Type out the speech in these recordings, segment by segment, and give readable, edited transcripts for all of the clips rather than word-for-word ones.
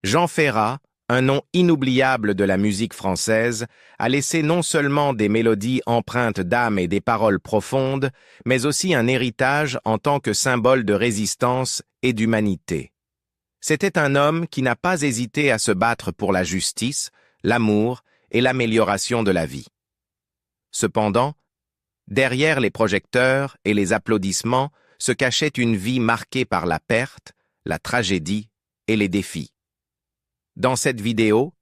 Jean Ferrat, un nom inoubliable de la musique française, a laissé non seulement des mélodies empreintes d'âme et des paroles profondes, mais aussi un héritage en tant que symbole de résistance et d'humanité. C'était un homme qui n'a pas hésité à se battre pour la justice, l'amour et l'amélioration de la vie. Cependant, derrière les projecteurs et les applaudissements se cachait une vie marquée par la perte, la tragédie et les défis. Dans cette vidéo,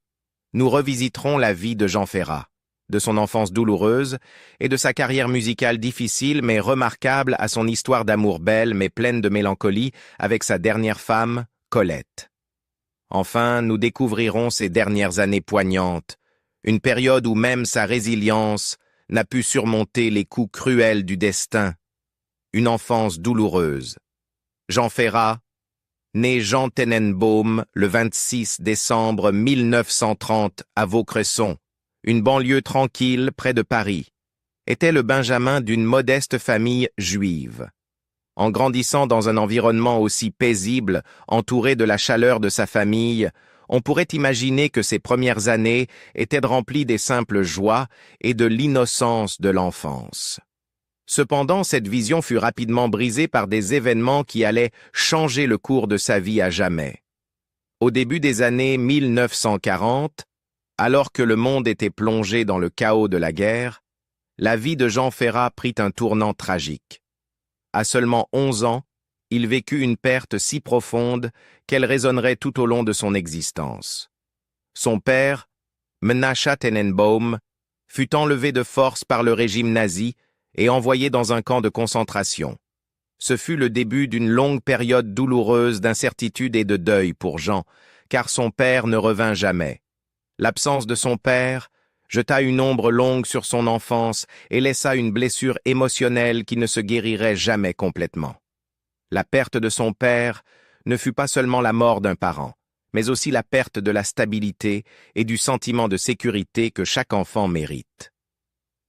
nous revisiterons la vie de Jean Ferrat, de son enfance douloureuse et de sa carrière musicale difficile mais remarquable à son histoire d'amour belle mais pleine de mélancolie avec sa dernière femme, Colette. Enfin, nous découvrirons ses dernières années poignantes, une période où même sa résilience n'a pu surmonter les coups cruels du destin. Une enfance douloureuse. Jean Ferrat, né Jean Tenenbaum le 26 décembre 1930 à Vaucresson, une banlieue tranquille près de Paris, était le benjamin d'une modeste famille juive. En grandissant dans un environnement aussi paisible, entouré de la chaleur de sa famille, on pourrait imaginer que ses premières années étaient remplies des simples joies et de l'innocence de l'enfance. Cependant, cette vision fut rapidement brisée par des événements qui allaient changer le cours de sa vie à jamais. Au début des années 1940, alors que le monde était plongé dans le chaos de la guerre, la vie de Jean Ferrat prit un tournant tragique. À seulement 11 ans, il vécut une perte si profonde qu'elle résonnerait tout au long de son existence. Son père, Menachem Tenenbaum, fut enlevé de force par le régime nazi et envoyé dans un camp de concentration. Ce fut le début d'une longue période douloureuse d'incertitude et de deuil pour Jean, car son père ne revint jamais. L'absence de son père jeta une ombre longue sur son enfance et laissa une blessure émotionnelle qui ne se guérirait jamais complètement. La perte de son père ne fut pas seulement la mort d'un parent, mais aussi la perte de la stabilité et du sentiment de sécurité que chaque enfant mérite.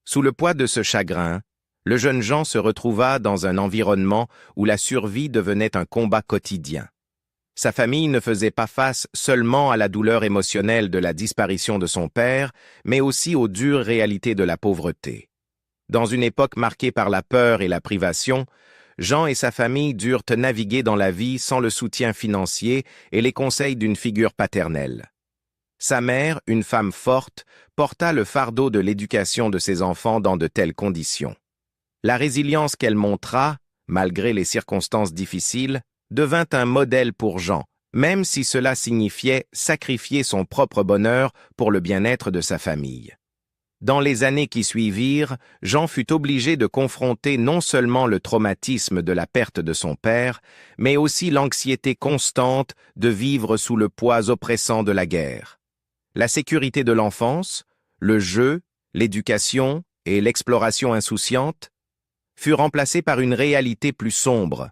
Sous le poids de ce chagrin, le jeune Jean se retrouva dans un environnement où la survie devenait un combat quotidien. Sa famille ne faisait pas face seulement à la douleur émotionnelle de la disparition de son père, mais aussi aux dures réalités de la pauvreté. Dans une époque marquée par la peur et la privation, Jean et sa famille durent naviguer dans la vie sans le soutien financier et les conseils d'une figure paternelle. Sa mère, une femme forte, porta le fardeau de l'éducation de ses enfants dans de telles conditions. La résilience qu'elle montra, malgré les circonstances difficiles, devint un modèle pour Jean, même si cela signifiait sacrifier son propre bonheur pour le bien-être de sa famille. Dans les années qui suivirent, Jean fut obligé de confronter non seulement le traumatisme de la perte de son père, mais aussi l'anxiété constante de vivre sous le poids oppressant de la guerre. La sécurité de l'enfance, le jeu, l'éducation et l'exploration insouciante furent remplacés par une réalité plus sombre.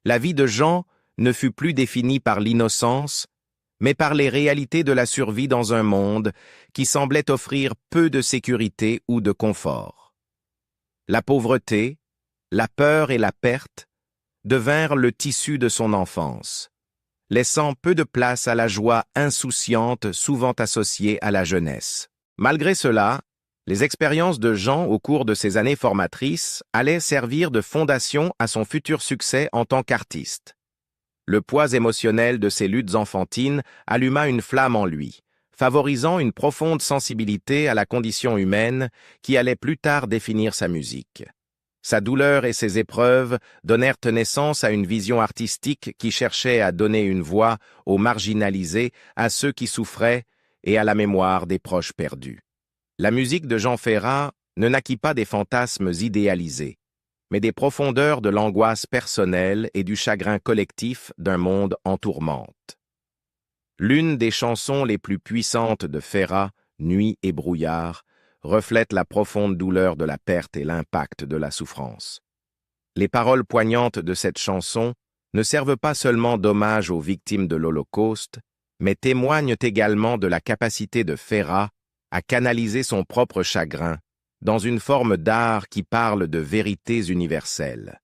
La vie de Jean ne fut plus définie par l'innocence, mais par les réalités de la survie dans un monde qui semblait offrir peu de sécurité ou de confort. La pauvreté, la peur et la perte devinrent le tissu de son enfance, laissant peu de place à la joie insouciante souvent associée à la jeunesse. Malgré cela, les expériences de Jean au cours de ses années formatrices allaient servir de fondation à son futur succès en tant qu'artiste. Le poids émotionnel de ses luttes enfantines alluma une flamme en lui, favorisant une profonde sensibilité à la condition humaine qui allait plus tard définir sa musique. Sa douleur et ses épreuves donnèrent naissance à une vision artistique qui cherchait à donner une voix aux marginalisés, à ceux qui souffraient et à la mémoire des proches perdus. La musique de Jean Ferrat ne naquit pas des fantasmes idéalisés, mais des profondeurs de l'angoisse personnelle et du chagrin collectif d'un monde en tourmente. L'une des chansons les plus puissantes de Ferrat, Nuit et brouillard, reflète la profonde douleur de la perte et l'impact de la souffrance. Les paroles poignantes de cette chanson ne servent pas seulement d'hommage aux victimes de l'Holocauste, mais témoignent également de la capacité de Ferrat à canaliser son propre chagrin dans une forme d'art qui parle de vérités universelles.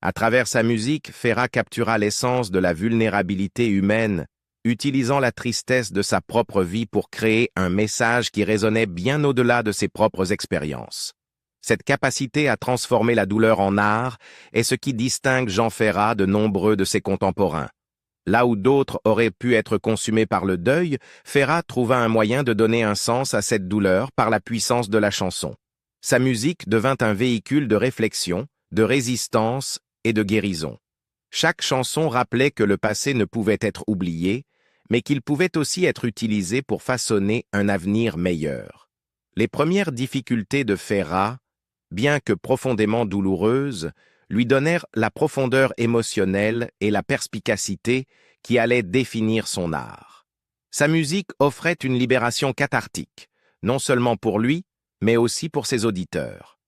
À travers sa musique, Ferrat captura l'essence de la vulnérabilité humaine, utilisant la tristesse de sa propre vie pour créer un message qui résonnait bien au-delà de ses propres expériences. Cette capacité à transformer la douleur en art est ce qui distingue Jean Ferrat de nombreux de ses contemporains. Là où d'autres auraient pu être consumés par le deuil, Ferrat trouva un moyen de donner un sens à cette douleur par la puissance de la chanson. Sa musique devint un véhicule de réflexion, de résistance et de guérison. Chaque chanson rappelait que le passé ne pouvait être oublié, mais qu'il pouvait aussi être utilisé pour façonner un avenir meilleur. Les premières difficultés de Ferrat, bien que profondément douloureuses, lui donnèrent la profondeur émotionnelle et la perspicacité qui allaient définir son art. Sa musique offrait une libération cathartique, non seulement pour lui, mais aussi pour ses auditeurs.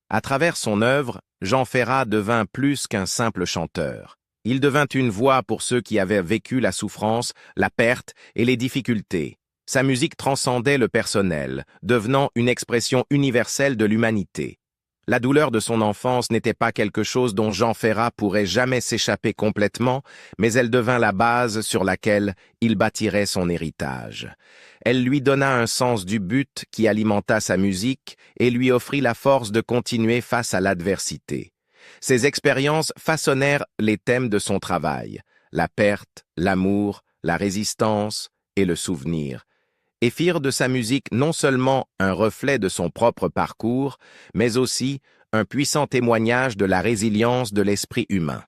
À travers son œuvre, Jean Ferrat devint plus qu'un simple chanteur. Il devint une voix pour ceux qui avaient vécu la souffrance, la perte et les difficultés. Sa musique transcendait le personnel, devenant une expression universelle de l'humanité. La douleur de son enfance n'était pas quelque chose dont Jean Ferrat pourrait jamais s'échapper complètement, mais elle devint la base sur laquelle il bâtirait son héritage. Elle lui donna un sens du but qui alimenta sa musique et lui offrit la force de continuer face à l'adversité. Ces expériences façonnèrent les thèmes de son travail, la perte, l'amour, la résistance et le souvenir, et firent de sa musique non seulement un reflet de son propre parcours, mais aussi un puissant témoignage de la résilience de l'esprit humain.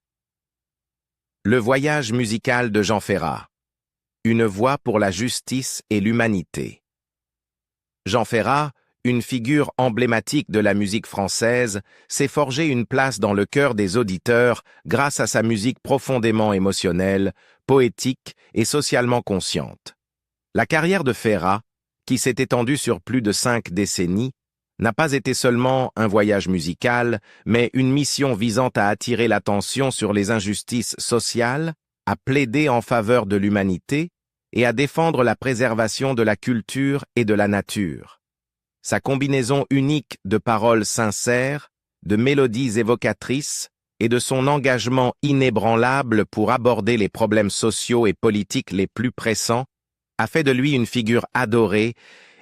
Le voyage musical de Jean Ferrat. Une voix pour la justice et l'humanité. Jean Ferrat, une figure emblématique de la musique française, s'est forgé une place dans le cœur des auditeurs grâce à sa musique profondément émotionnelle, poétique et socialement consciente. La carrière de Ferrat, qui s'est étendue sur plus de 5 décennies, n'a pas été seulement un voyage musical, mais une mission visant à attirer l'attention sur les injustices sociales, à plaider en faveur de l'humanité et à défendre la préservation de la culture et de la nature. Sa combinaison unique de paroles sincères, de mélodies évocatrices et de son engagement inébranlable pour aborder les problèmes sociaux et politiques les plus pressants a fait de lui une figure adorée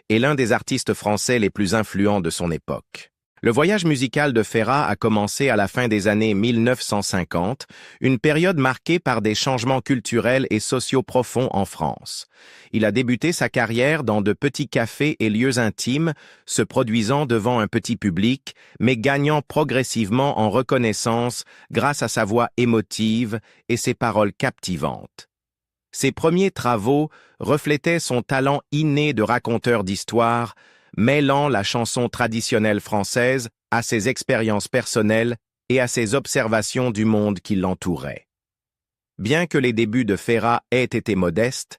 et l'un des artistes français les plus influents de son époque. Le voyage musical de Ferrat a commencé à la fin des années 1950, une période marquée par des changements culturels et sociaux profonds en France. Il a débuté sa carrière dans de petits cafés et lieux intimes, se produisant devant un petit public, mais gagnant progressivement en reconnaissance grâce à sa voix émotive et ses paroles captivantes. Ses premiers travaux reflétaient son talent inné de raconteur d'histoires, mêlant la chanson traditionnelle française à ses expériences personnelles et à ses observations du monde qui l'entourait. Bien que les débuts de Ferrat aient été modestes,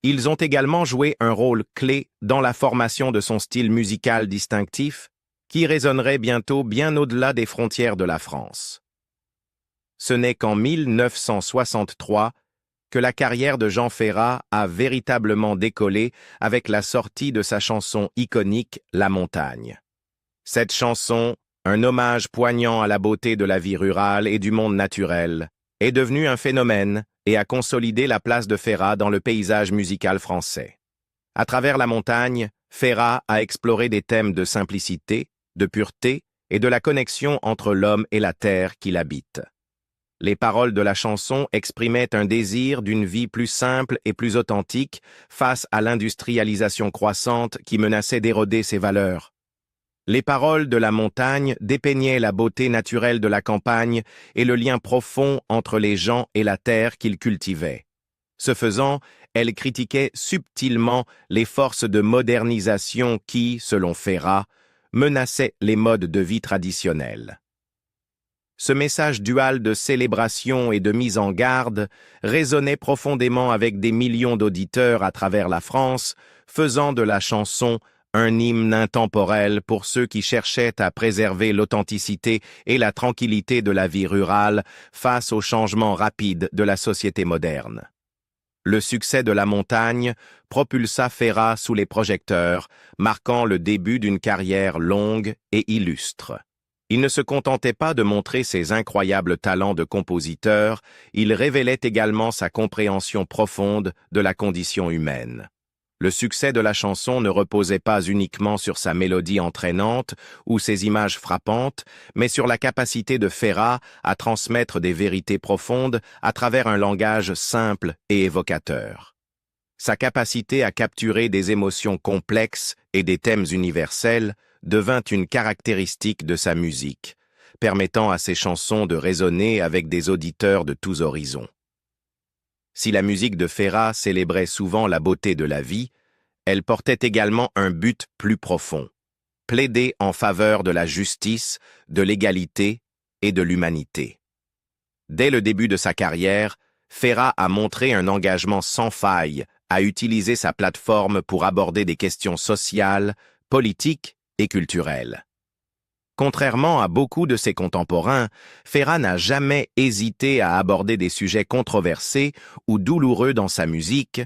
ils ont également joué un rôle clé dans la formation de son style musical distinctif, qui résonnerait bientôt bien au-delà des frontières de la France. Ce n'est qu'en 1963 que la carrière de Jean Ferrat a véritablement décollé avec la sortie de sa chanson iconique « La montagne ». Cette chanson, un hommage poignant à la beauté de la vie rurale et du monde naturel, est devenue un phénomène et a consolidé la place de Ferrat dans le paysage musical français. À travers La montagne, Ferrat a exploré des thèmes de simplicité, de pureté et de la connexion entre l'homme et la terre qu'il habite. Les paroles de la chanson exprimaient un désir d'une vie plus simple et plus authentique face à l'industrialisation croissante qui menaçait d'éroder ses valeurs. Les paroles de La montagne dépeignaient la beauté naturelle de la campagne et le lien profond entre les gens et la terre qu'ils cultivaient. Ce faisant, elles critiquaient subtilement les forces de modernisation qui, selon Ferrat, menaçaient les modes de vie traditionnels. Ce message dual de célébration et de mise en garde résonnait profondément avec des millions d'auditeurs à travers la France, faisant de la chanson un hymne intemporel pour ceux qui cherchaient à préserver l'authenticité et la tranquillité de la vie rurale face aux changements rapides de la société moderne. Le succès de La montagne propulsa Ferrat sous les projecteurs, marquant le début d'une carrière longue et illustre. Il ne se contentait pas de montrer ses incroyables talents de compositeur, il révélait également sa compréhension profonde de la condition humaine. Le succès de la chanson ne reposait pas uniquement sur sa mélodie entraînante ou ses images frappantes, mais sur la capacité de Ferrat à transmettre des vérités profondes à travers un langage simple et évocateur. Sa capacité à capturer des émotions complexes et des thèmes universels devint une caractéristique de sa musique, permettant à ses chansons de résonner avec des auditeurs de tous horizons. Si la musique de Ferrat célébrait souvent la beauté de la vie, elle portait également un but plus profond, plaider en faveur de la justice, de l'égalité et de l'humanité. Dès le début de sa carrière, Ferrat a montré un engagement sans faille à utiliser sa plateforme pour aborder des questions sociales, politiques et culturelles. Contrairement à beaucoup de ses contemporains, Ferrat n'a jamais hésité à aborder des sujets controversés ou douloureux dans sa musique,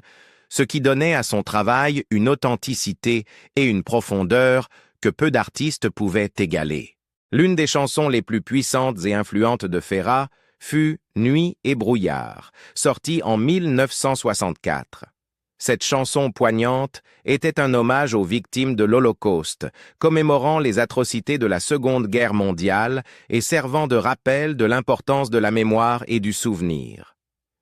ce qui donnait à son travail une authenticité et une profondeur que peu d'artistes pouvaient égaler. L'une des chansons les plus puissantes et influentes de Ferrat fut « Nuit et brouillard », sortie en 1964. Cette chanson poignante était un hommage aux victimes de l'Holocauste, commémorant les atrocités de la Seconde Guerre mondiale et servant de rappel de l'importance de la mémoire et du souvenir.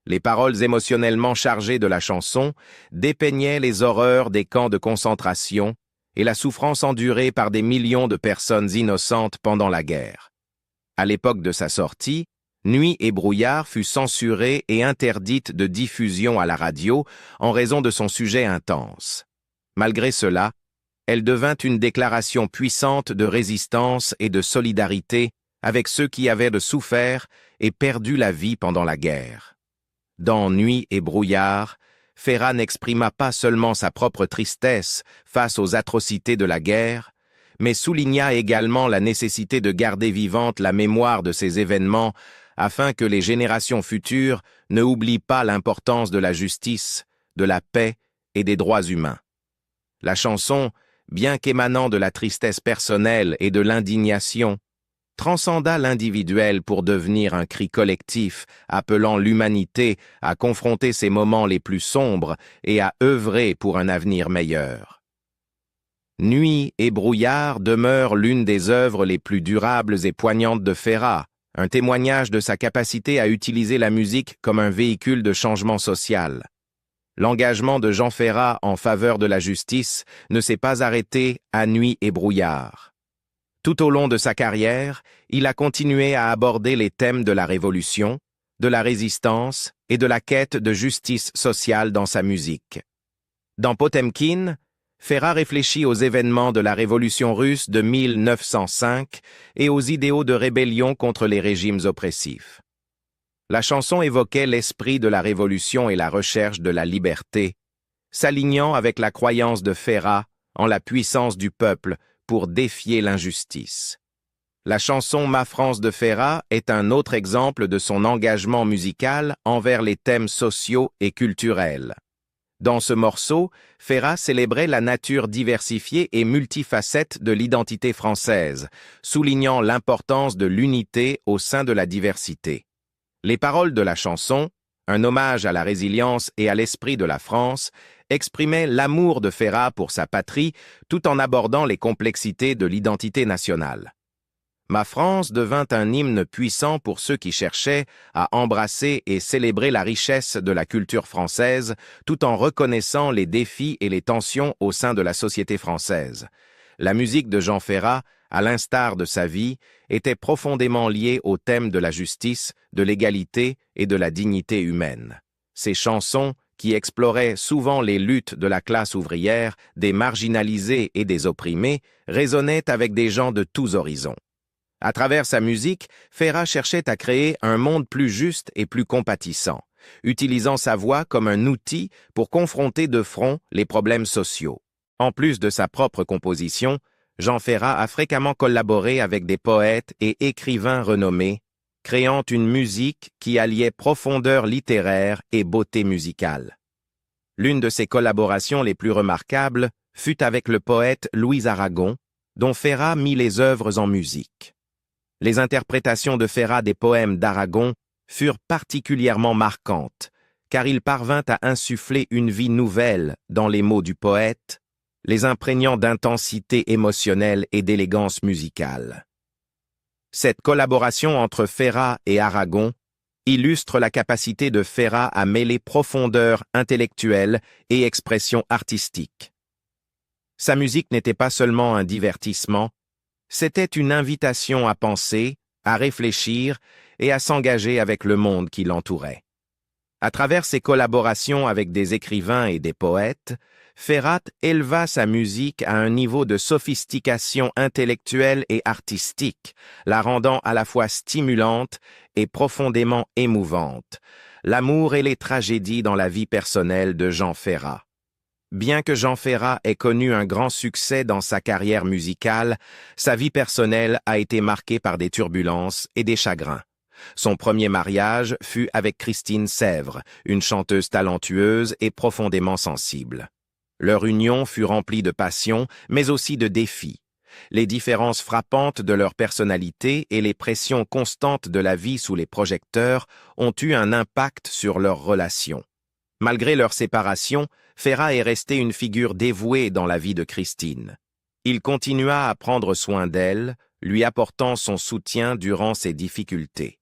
Les paroles émotionnellement chargées de la chanson dépeignaient les horreurs des camps de concentration et la souffrance endurée par des millions de personnes innocentes pendant la guerre. À l'époque de sa sortie, Nuit et brouillard fut censurée et interdite de diffusion à la radio en raison de son sujet intense. Malgré cela, elle devint une déclaration puissante de résistance et de solidarité avec ceux qui avaient souffert et perdu la vie pendant la guerre. Dans Nuit et brouillard, Ferrat n'exprima pas seulement sa propre tristesse face aux atrocités de la guerre, mais souligna également la nécessité de garder vivante la mémoire de ces événements afin que les générations futures ne oublient pas l'importance de la justice, de la paix et des droits humains. La chanson, bien qu'émanant de la tristesse personnelle et de l'indignation, transcenda l'individuel pour devenir un cri collectif appelant l'humanité à confronter ces moments les plus sombres et à œuvrer pour un avenir meilleur. Nuit et brouillard demeure l'une des œuvres les plus durables et poignantes de Ferrat, un témoignage de sa capacité à utiliser la musique comme un véhicule de changement social. L'engagement de Jean Ferrat en faveur de la justice ne s'est pas arrêté à Nuit et brouillard. Tout au long de sa carrière, il a continué à aborder les thèmes de la révolution, de la résistance et de la quête de justice sociale dans sa musique. Dans Potemkin, Ferrat réfléchit aux événements de la Révolution russe de 1905 et aux idéaux de rébellion contre les régimes oppressifs. La chanson évoquait l'esprit de la Révolution et la recherche de la liberté, s'alignant avec la croyance de Ferrat en la puissance du peuple pour défier l'injustice. La chanson Ma France de Ferrat est un autre exemple de son engagement musical envers les thèmes sociaux et culturels. Dans ce morceau, Ferrat célébrait la nature diversifiée et multifacette de l'identité française, soulignant l'importance de l'unité au sein de la diversité. Les paroles de la chanson, un hommage à la résilience et à l'esprit de la France, exprimaient l'amour de Ferrat pour sa patrie tout en abordant les complexités de l'identité nationale. Ma France devint un hymne puissant pour ceux qui cherchaient à embrasser et célébrer la richesse de la culture française tout en reconnaissant les défis et les tensions au sein de la société française. La musique de Jean Ferrat, à l'instar de sa vie, était profondément liée au thème de la justice, de l'égalité et de la dignité humaine. Ces chansons, qui exploraient souvent les luttes de la classe ouvrière, des marginalisés et des opprimés, résonnaient avec des gens de tous horizons. À travers sa musique, Ferrat cherchait à créer un monde plus juste et plus compatissant, utilisant sa voix comme un outil pour confronter de front les problèmes sociaux. En plus de sa propre composition, Jean Ferrat a fréquemment collaboré avec des poètes et écrivains renommés, créant une musique qui alliait profondeur littéraire et beauté musicale. L'une de ses collaborations les plus remarquables fut avec le poète Louis Aragon, dont Ferrat mit les œuvres en musique. Les interprétations de Ferrat des poèmes d'Aragon furent particulièrement marquantes, car il parvint à insuffler une vie nouvelle dans les mots du poète, les imprégnant d'intensité émotionnelle et d'élégance musicale. Cette collaboration entre Ferrat et Aragon illustre la capacité de Ferrat à mêler profondeur intellectuelle et expression artistique. Sa musique n'était pas seulement un divertissement, c'était une invitation à penser, à réfléchir et à s'engager avec le monde qui l'entourait. À travers ses collaborations avec des écrivains et des poètes, Ferrat éleva sa musique à un niveau de sophistication intellectuelle et artistique, la rendant à la fois stimulante et profondément émouvante. L'amour et les tragédies dans la vie personnelle de Jean Ferrat. Bien que Jean Ferrat ait connu un grand succès dans sa carrière musicale, sa vie personnelle a été marquée par des turbulences et des chagrins. Son premier mariage fut avec Christine Sèvres, une chanteuse talentueuse et profondément sensible. Leur union fut remplie de passion, mais aussi de défis. Les différences frappantes de leur personnalité et les pressions constantes de la vie sous les projecteurs ont eu un impact sur leur relation. Malgré leur séparation, Ferrat est resté une figure dévouée dans la vie de Christine. Il continua à prendre soin d'elle, lui apportant son soutien durant ses difficultés.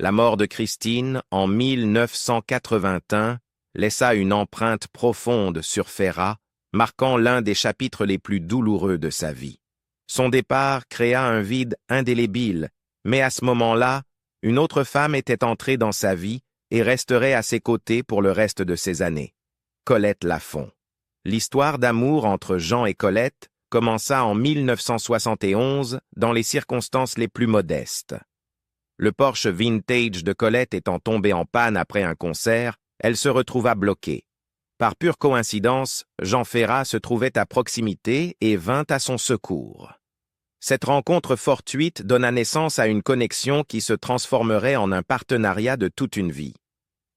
La mort de Christine, en 1981, laissa une empreinte profonde sur Ferrat, marquant l'un des chapitres les plus douloureux de sa vie. Son départ créa un vide indélébile, mais à ce moment-là, une autre femme était entrée dans sa vie et resterait à ses côtés pour le reste de ses années. Colette Lafont. L'histoire d'amour entre Jean et Colette commença en 1971 dans les circonstances les plus modestes. Le Porsche vintage de Colette étant tombé en panne après un concert, elle se retrouva bloquée. Par pure coïncidence, Jean Ferrat se trouvait à proximité et vint à son secours. Cette rencontre fortuite donna naissance à une connexion qui se transformerait en un partenariat de toute une vie.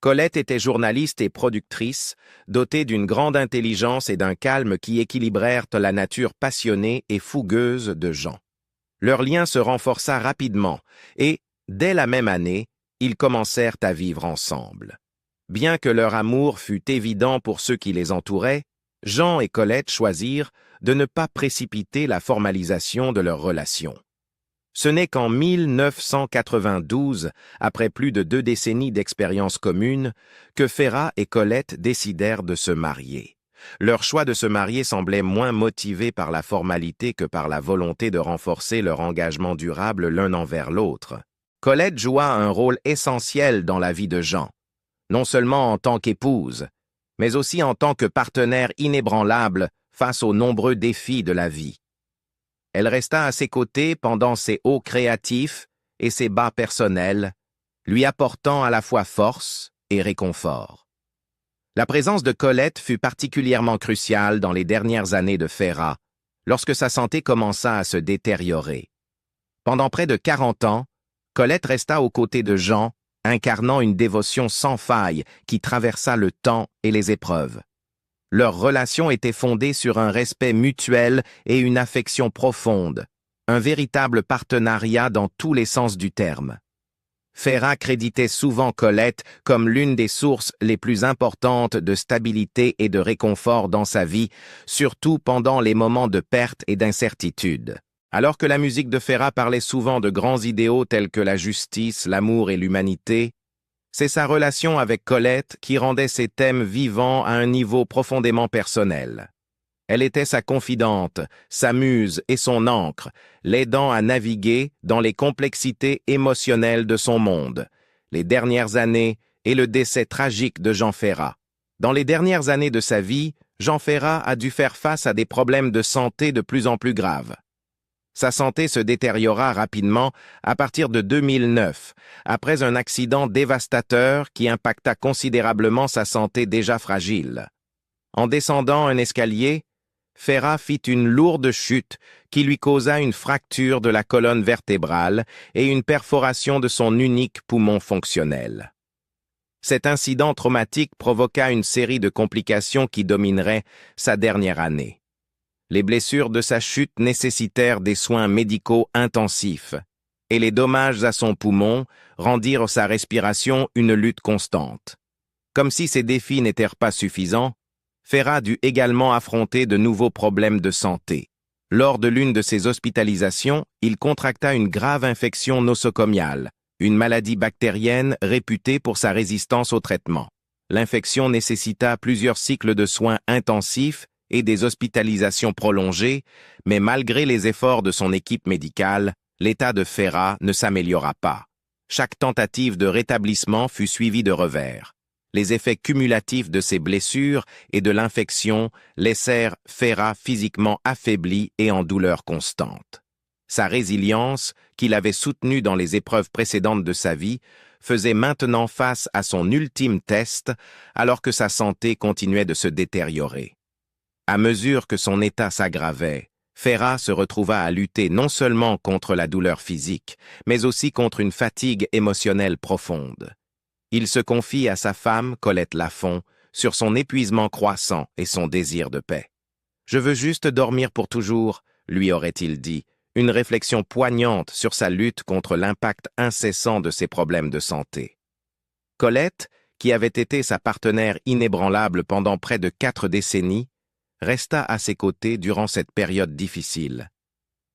Colette était journaliste et productrice, dotée d'une grande intelligence et d'un calme qui équilibrèrent la nature passionnée et fougueuse de Jean. Leur lien se renforça rapidement et, dès la même année, ils commencèrent à vivre ensemble. Bien que leur amour fût évident pour ceux qui les entouraient, Jean et Colette choisirent de ne pas précipiter la formalisation de leur relation. Ce n'est qu'en 1992, après plus de 2 décennies d'expérience commune, que Ferrat et Colette décidèrent de se marier. Leur choix de se marier semblait moins motivé par la formalité que par la volonté de renforcer leur engagement durable l'un envers l'autre. Colette joua un rôle essentiel dans la vie de Jean, non seulement en tant qu'épouse, mais aussi en tant que partenaire inébranlable face aux nombreux défis de la vie. Elle resta à ses côtés pendant ses hauts créatifs et ses bas personnels, lui apportant à la fois force et réconfort. La présence de Colette fut particulièrement cruciale dans les dernières années de Ferrat, lorsque sa santé commença à se détériorer. Pendant près de 40 ans, Colette resta aux côtés de Jean, incarnant une dévotion sans faille qui traversa le temps et les épreuves. Leur relation était fondée sur un respect mutuel et une affection profonde, un véritable partenariat dans tous les sens du terme. Ferrat créditait souvent Colette comme l'une des sources les plus importantes de stabilité et de réconfort dans sa vie, surtout pendant les moments de perte et d'incertitude. Alors que la musique de Ferrat parlait souvent de grands idéaux tels que la justice, l'amour et l'humanité, c'est sa relation avec Colette qui rendait ces thèmes vivants à un niveau profondément personnel. Elle était sa confidente, sa muse et son ancre, l'aidant à naviguer dans les complexités émotionnelles de son monde, les dernières années et le décès tragique de Jean Ferrat. Dans les dernières années de sa vie, Jean Ferrat a dû faire face à des problèmes de santé de plus en plus graves. Sa santé se détériora rapidement à partir de 2009, après un accident dévastateur qui impacta considérablement sa santé déjà fragile. En descendant un escalier, Ferrat fit une lourde chute qui lui causa une fracture de la colonne vertébrale et une perforation de son unique poumon fonctionnel. Cet incident traumatique provoqua une série de complications qui domineraient sa dernière année. Les blessures de sa chute nécessitèrent des soins médicaux intensifs, et les dommages à son poumon rendirent sa respiration une lutte constante. Comme si ces défis n'étaient pas suffisants, Ferrat dut également affronter de nouveaux problèmes de santé. Lors de l'une de ses hospitalisations, il contracta une grave infection nosocomiale, une maladie bactérienne réputée pour sa résistance au traitement. L'infection nécessita plusieurs cycles de soins intensifs et des hospitalisations prolongées, mais malgré les efforts de son équipe médicale, l'état de Ferrat ne s'améliora pas. Chaque tentative de rétablissement fut suivie de revers. Les effets cumulatifs de ses blessures et de l'infection laissèrent Ferrat physiquement affaibli et en douleur constante. Sa résilience, qu'il avait soutenue dans les épreuves précédentes de sa vie, faisait maintenant face à son ultime test alors que sa santé continuait de se détériorer. À mesure que son état s'aggravait, Ferrat se retrouva à lutter non seulement contre la douleur physique, mais aussi contre une fatigue émotionnelle profonde. Il se confie à sa femme, Colette Lafont, sur son épuisement croissant et son désir de paix. « Je veux juste dormir pour toujours », lui aurait-il dit, une réflexion poignante sur sa lutte contre l'impact incessant de ses problèmes de santé. Colette, qui avait été sa partenaire inébranlable pendant près de 4 décennies, resta à ses côtés durant cette période difficile.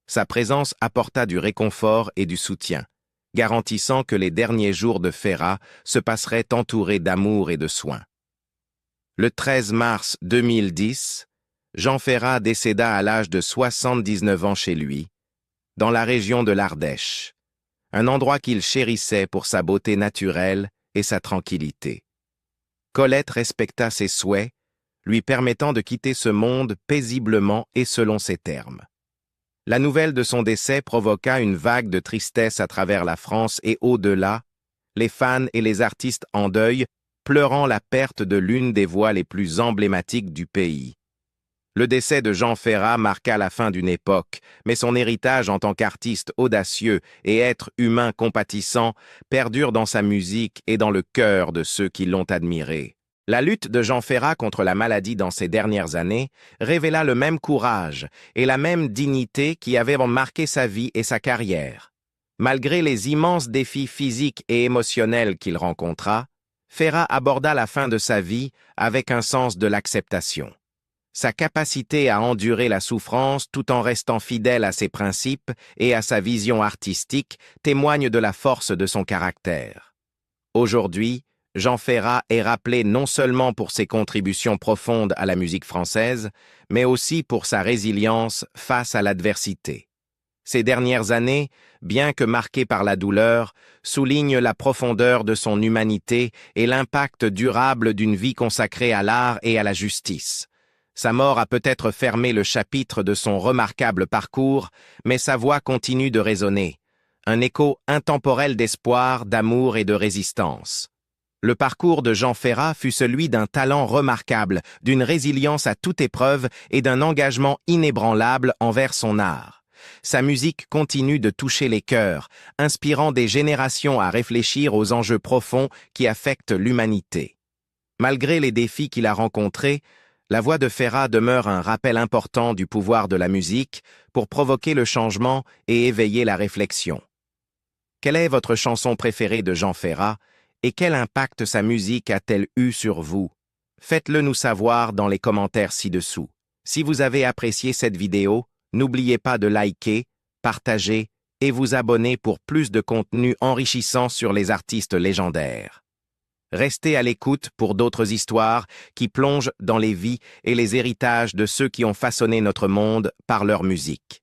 Sa présence apporta du réconfort et du soutien, garantissant que les derniers jours de Ferrat se passeraient entourés d'amour et de soins. Le 13 mars 2010, Jean Ferrat décéda à l'âge de 79 ans chez lui, dans la région de l'Ardèche, un endroit qu'il chérissait pour sa beauté naturelle et sa tranquillité. Colette respecta ses souhaits, lui permettant de quitter ce monde paisiblement et selon ses termes. La nouvelle de son décès provoqua une vague de tristesse à travers la France et au-delà, les fans et les artistes en deuil, pleurant la perte de l'une des voix les plus emblématiques du pays. Le décès de Jean Ferrat marqua la fin d'une époque, mais son héritage en tant qu'artiste audacieux et être humain compatissant perdure dans sa musique et dans le cœur de ceux qui l'ont admiré. La lutte de Jean Ferrat contre la maladie dans ces dernières années révéla le même courage et la même dignité qui avaient marqué sa vie et sa carrière. Malgré les immenses défis physiques et émotionnels qu'il rencontra, Ferrat aborda la fin de sa vie avec un sens de l'acceptation. Sa capacité à endurer la souffrance tout en restant fidèle à ses principes et à sa vision artistique témoigne de la force de son caractère. Aujourd'hui, Jean Ferrat est rappelé non seulement pour ses contributions profondes à la musique française, mais aussi pour sa résilience face à l'adversité. Ces dernières années, bien que marquées par la douleur, soulignent la profondeur de son humanité et l'impact durable d'une vie consacrée à l'art et à la justice. Sa mort a peut-être fermé le chapitre de son remarquable parcours, mais sa voix continue de résonner. Un écho intemporel d'espoir, d'amour et de résistance. Le parcours de Jean Ferrat fut celui d'un talent remarquable, d'une résilience à toute épreuve et d'un engagement inébranlable envers son art. Sa musique continue de toucher les cœurs, inspirant des générations à réfléchir aux enjeux profonds qui affectent l'humanité. Malgré les défis qu'il a rencontrés, la voix de Ferrat demeure un rappel important du pouvoir de la musique pour provoquer le changement et éveiller la réflexion. Quelle est votre chanson préférée de Jean Ferrat et quel impact sa musique a-t-elle eu sur vous? Faites-le nous savoir dans les commentaires ci-dessous. Si vous avez apprécié cette vidéo, n'oubliez pas de liker, partager et vous abonner pour plus de contenu enrichissant sur les artistes légendaires. Restez à l'écoute pour d'autres histoires qui plongent dans les vies et les héritages de ceux qui ont façonné notre monde par leur musique.